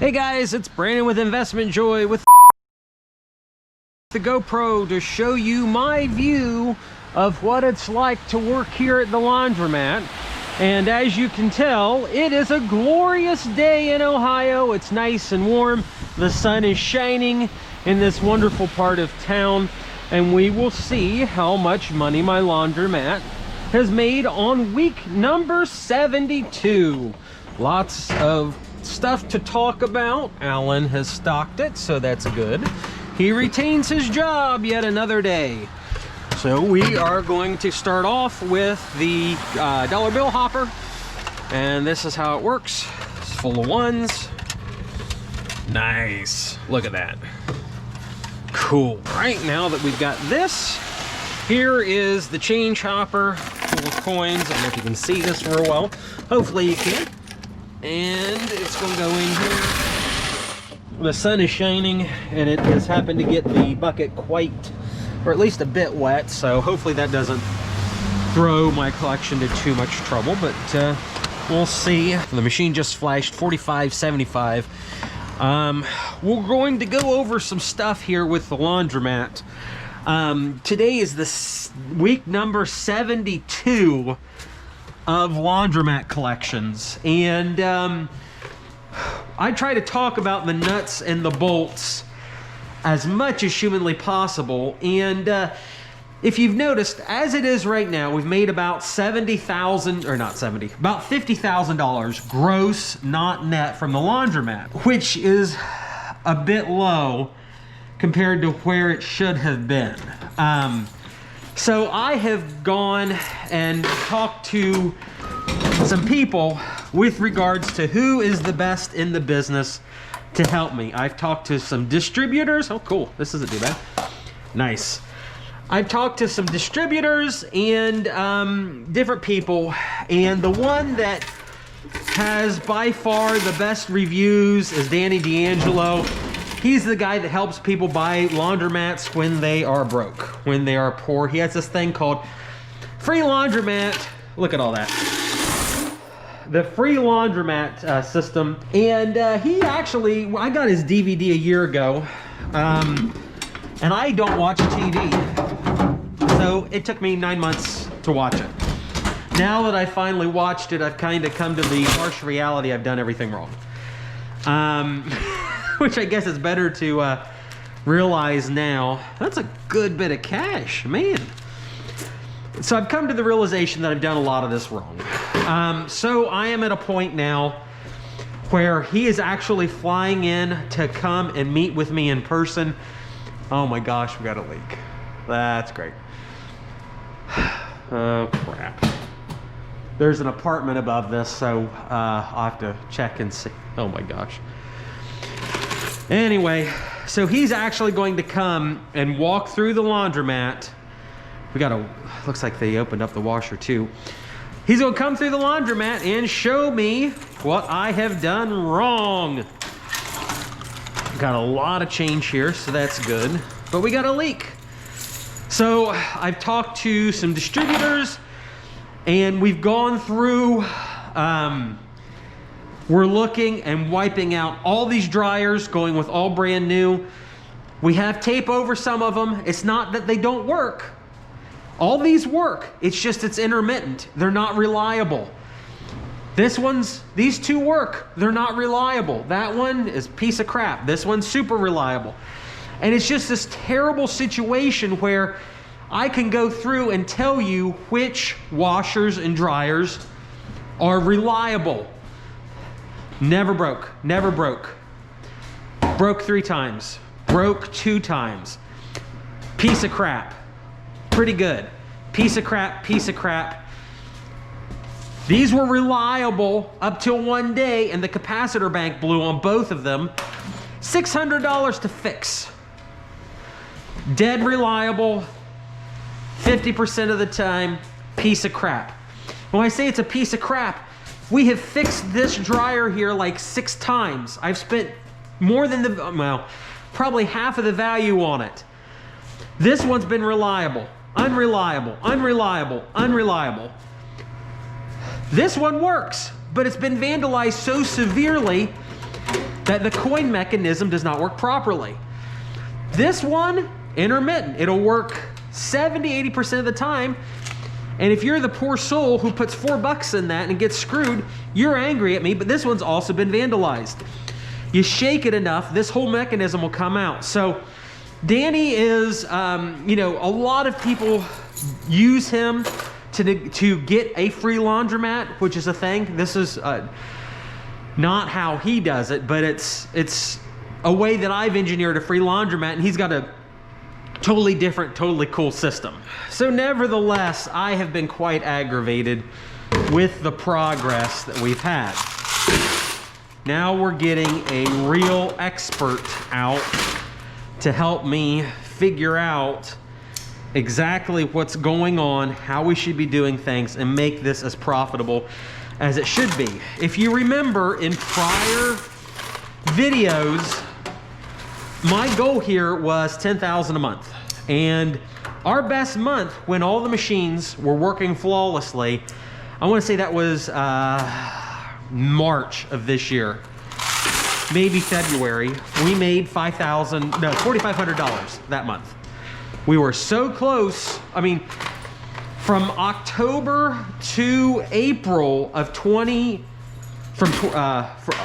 Hey guys, it's Brandon with Investment Joy with the GoPro to show you my view of what it's like to work here at the laundromat. And as you can tell, it is a glorious day in Ohio. It's nice and warm. The sun is shining in this wonderful part of town. And we will see how much money my laundromat has made on week number 72. Lots of stuff to talk about. Alan has stocked it, so that's good. He retains his job yet another day. So we are going to start off with the dollar bill hopper, and this is how it works. It's full of ones. Nice. Look at that. Cool. Right, now that we've got this, here is the change hopper full of coins. I don't know if you can see this real well. Hopefully you can. And it's going to go in here. The sun is shining, and it has happened to get the bucket quite, or at least a bit wet, so hopefully that doesn't throw my collection to too much trouble, but we'll see. The machine just flashed 45.75. We're going to go over some stuff here with the laundromat. Today is the week number 72 of laundromat collections, and I try to talk about the nuts and the bolts as much as humanly possible. And if you've noticed, as it is right now, we've made about $70,000, or not 70, about $50,000 gross, not net, from the laundromat, which is a bit low compared to where it should have been. So I have gone and talked to some people with regards to who is the best in the business to help me. I've talked to some distributors. Oh, cool. This isn't too bad. Nice. I've talked to some distributors and different people, and the one that has by far the best reviews is Danny D'Angelo. He's the guy that helps people buy laundromats when they are broke, when they are poor. He has this thing called free laundromat. Look at all that. The free laundromat system. And he actually, I got his DVD a year ago, and I don't watch TV. So it took me 9 months to watch it. Now that I finally watched it, I've kind of come to the harsh reality I've done everything wrong. Which I guess is better to realize now. That's a good bit of cash, man. So I've come to the realization that I've done a lot of this wrong. So I am at a point now where he is actually flying in to come and meet with me in person. Oh my gosh, we got a leak. That's great. Oh crap. There's an apartment above this, so I'll have to check and see. Oh my gosh. Anyway, so he's actually going to come and walk through the laundromat. We got a, looks like they opened up the washer too. He's gonna come through the laundromat and show me what I have done wrong. Got a lot of change here, so that's good. But we got a leak. So I've talked to some distributors, and we've gone through, we're looking and wiping out all these dryers, going with all brand new. We have tape over some of them. It's not that they don't work. All these work. It's just it's intermittent. They're not reliable. These two work. They're not reliable. That one is a piece of crap. This one's super reliable. And it's just this terrible situation where I can go through and tell you which washers and dryers are reliable. Never broke, never broke. Broke 3 times, broke 2 times. Piece of crap, pretty good. Piece of crap, piece of crap. These were reliable up till one day, and the capacitor bank blew on both of them. $600 to fix. Dead reliable, 50% of the time, piece of crap. When I say it's a piece of crap, we have fixed this dryer here like 6 times. I've spent more than the, well, probably half of the value on it. This one's been reliable, unreliable, unreliable, unreliable. This one works, but it's been vandalized so severely that the coin mechanism does not work properly. This one, intermittent. It'll work 70–80% of the time. And if you're the poor soul who puts $4 in that and gets screwed, you're angry at me, but this one's also been vandalized. You shake it enough, this whole mechanism will come out. So Danny is, you know, a lot of people use him to get a free laundromat, which is a thing. This is not how he does it, but it's a way that I've engineered a free laundromat, and he's got a totally different, totally cool system. So nevertheless, I have been quite aggravated with the progress that we've had. Now we're getting a real expert out to help me figure out exactly what's going on, how we should be doing things, and make this as profitable as it should be. If you remember in prior videos, my goal here was $10,000 a month. And our best month, when all the machines were working flawlessly, I want to say that was March of this year, maybe February. We made $4,500 that month. We were so close. I mean, from October to April of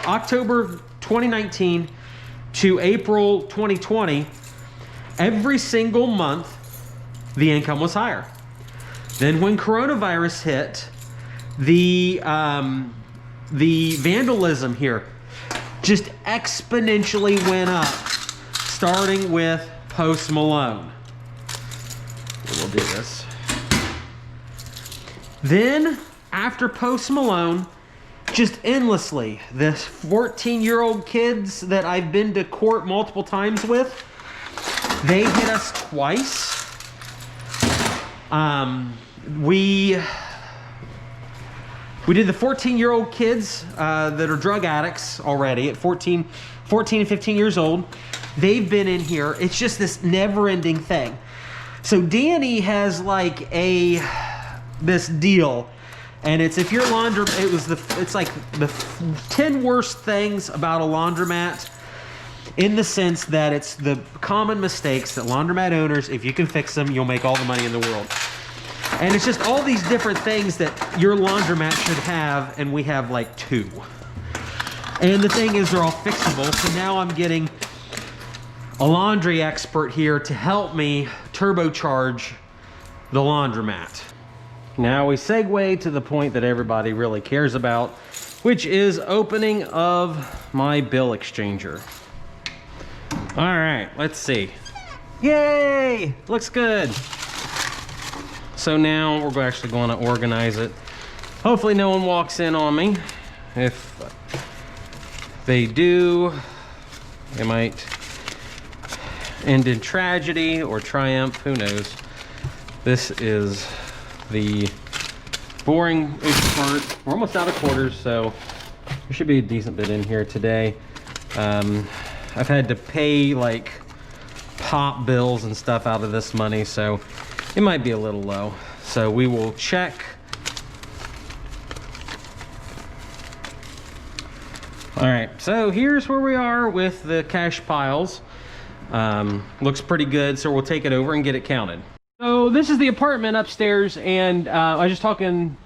October 2019 to April 2020, every single month the income was higher. Then when coronavirus hit, the vandalism here just exponentially went up, starting with Post Malone. We'll do this. Then after Post Malone, just endlessly, the 14-year-old kids that I've been to court multiple times with, they hit us twice. We did the 14-year-old kids that are drug addicts already at 14 and 15 years old. They've been in here. It's just this never-ending thing. So Danny has like this deal. And it's if your it's like the 10 worst things about a laundromat, in the sense that it's the common mistakes that laundromat owners, if you can fix them, you'll make all the money in the world. And it's just all these different things that your laundromat should have, and we have like 2. And the thing is, they're all fixable. So now I'm getting a laundry expert here to help me turbocharge the laundromat. Now we segue to the point that everybody really cares about, which is opening of my bill exchanger. All right, let's see. Yay! Looks good. So now we're actually going to organize it. Hopefully no one walks in on me. If they do, it might end in tragedy or triumph, who knows. This is the boring-ish part. We're almost out of quarters, so there should be a decent bit in here today. I've had to pay like pop bills and stuff out of this money, so it might be a little low. So we will check. All right, so here's where we are with the cash piles. Looks pretty good, so we'll take it over and get it counted. So this is the apartment upstairs, and I was just talking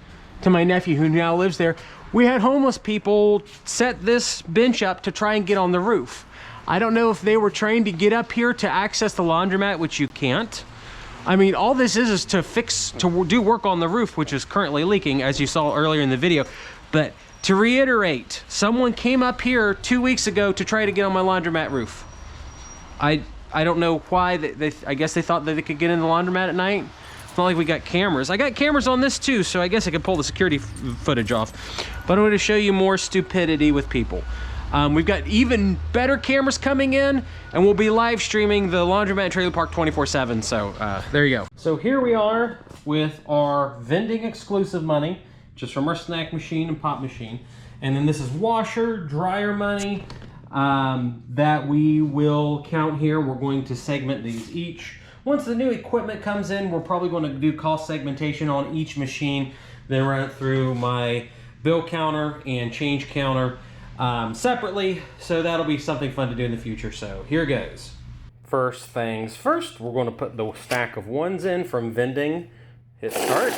to my nephew who now lives there. We had homeless people set this bench up to try and get on the roof. I don't know if they were trained to get up here to access the laundromat, which you can't. I mean, all this is to do work on the roof, which is currently leaking, as you saw earlier in the video. But to reiterate, someone came up here 2 weeks ago to try to get on my laundromat roof. I don't know why. I guess they thought that they could get in the laundromat at night. It's not like we got cameras. I got cameras on this too, so I guess I could pull the security footage off. But I'm going to show you more stupidity with people. We've got even better cameras coming in, and we'll be live streaming the laundromat trailer park 24/7. So there you go. So here we are with our vending exclusive money, just from our snack machine and pop machine. And then this is washer, dryer money that we will count here. We're going to segment these each. Once the new equipment comes in, we're probably going to do cost segmentation on each machine, then run it through my bill counter and change counter. separately, so that'll be something fun to do in the future. So here goes. First things first, we're going to put the stack of ones in from vending. Hit start.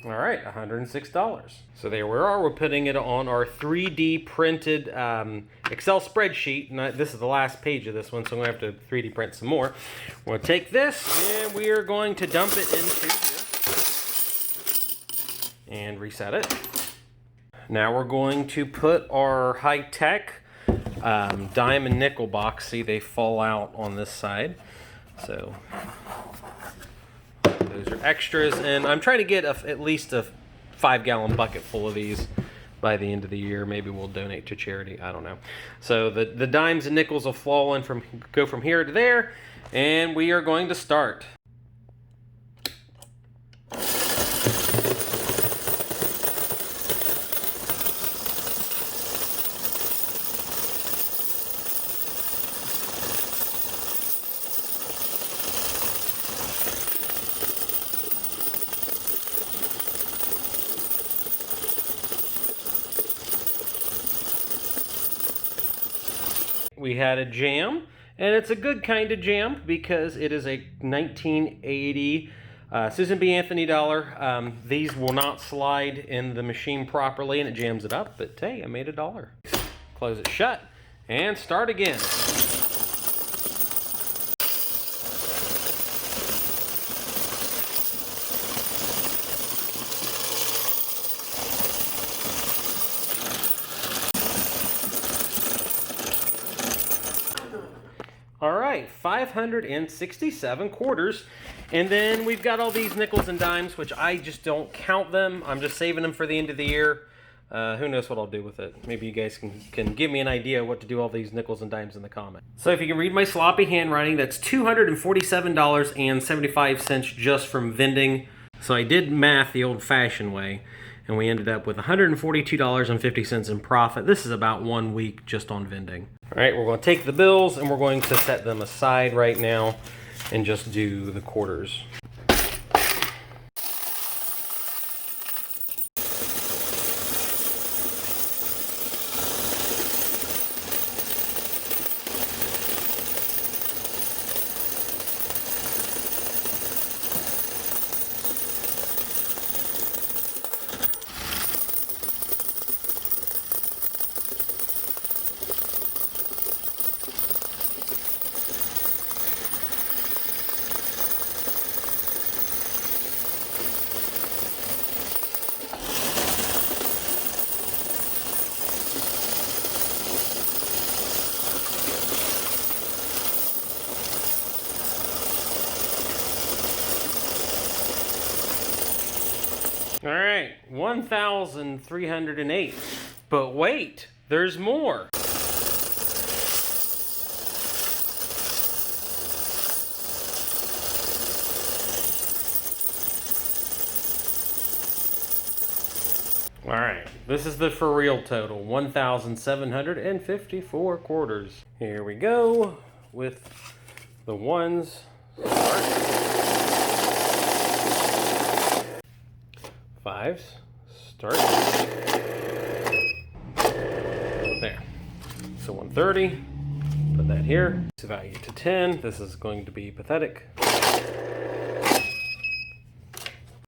All right, $106. So there we are. We're putting it on our 3D printed Excel spreadsheet. And this is the last page of this one, so I'm going to have to 3D print some more. We're going to take this and we are going to dump it into here and reset it. Now we're going to put our high-tech dime and nickel box. See, they fall out on this side. So those are extras, and I'm trying to get at least a 5-gallon bucket full of these by the end of the year. Maybe we'll donate to charity. I don't know. So the dimes and nickels will fall in go from here to there, and we are going to start. We had a jam, and it's a good kind of jam because it is a 1980 Susan B. Anthony dollar. These will not slide in the machine properly, and it jams it up, but hey, I made $1. Close it shut and start again. All right, 567 quarters. And then we've got all these nickels and dimes, which I just don't count them. I'm just saving them for the end of the year. Who knows what I'll do with it. Maybe you guys can give me an idea what to do all these nickels and dimes in the comments. So if you can read my sloppy handwriting, that's $247.75 just from vending. So I did math the old-fashioned way, and we ended up with $142.50 in profit. This is about 1 week just on vending. All right, we're going to take the bills and we're going to set them aside right now and just do the quarters. All right, 1,308. But wait, there's more. All right, this is the for real total, 1,754 quarters. Here we go with the ones. Fives, start. There. So 130, put that here. It's value to 10. This is going to be pathetic.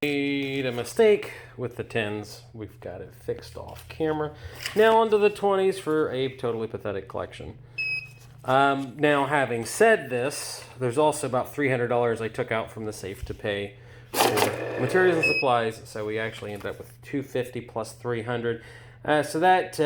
Made a mistake with the 10s. We've got it fixed off camera. Now onto the 20s for a totally pathetic collection. Now having said this, there's also about $300 I took out from the safe to pay for materials and supplies, so we actually ended up with $250 plus $300. So that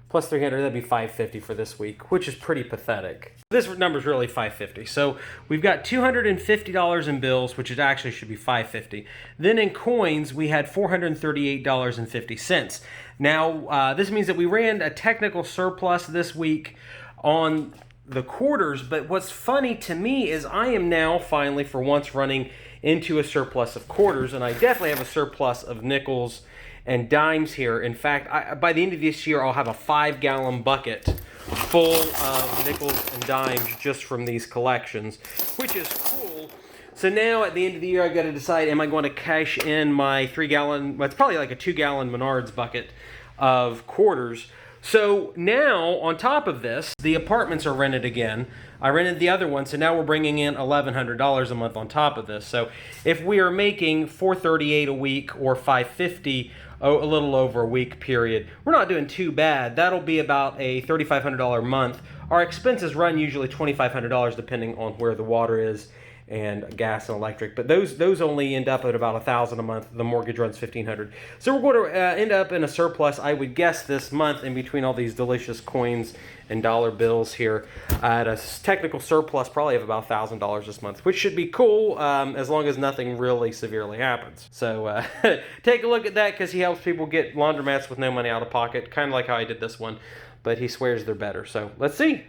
plus $300, that'd be $550 for this week, which is pretty pathetic. This number's really $550. So we've got $250 in bills, which it actually should be $550. Then in coins, we had $438.50. Now, this means that we ran a technical surplus this week on the quarters, but what's funny to me is I am now finally, for once, running into a surplus of quarters, and I definitely have a surplus of nickels and dimes here. In fact, by the end of this year, I'll have a 5-gallon bucket full of nickels and dimes just from these collections, which is cool. So now at the end of the year, I've got to decide, am I going to cash in my 3-gallon, well, it's probably like a 2-gallon Menards bucket of quarters. So now, on top of this, the apartments are rented again. I rented the other one, so now we're bringing in $1,100 a month on top of this. So if we are making $438 a week or $550 a little over a week period, we're not doing too bad. That'll be about a $3,500 a month. Our expenses run usually $2,500 depending on where the water is and gas and electric, but those only end up at about $1,000 a month. The mortgage runs $1,500, so we're going to end up in a surplus, I would guess, this month, in between all these delicious coins and dollar bills here, at a technical surplus probably of about $1,000 this month, which should be cool, as long as nothing really severely happens. So take a look at that, because he helps people get laundromats with no money out of pocket, kind of like how I did this one, but he swears they're better. So let's see.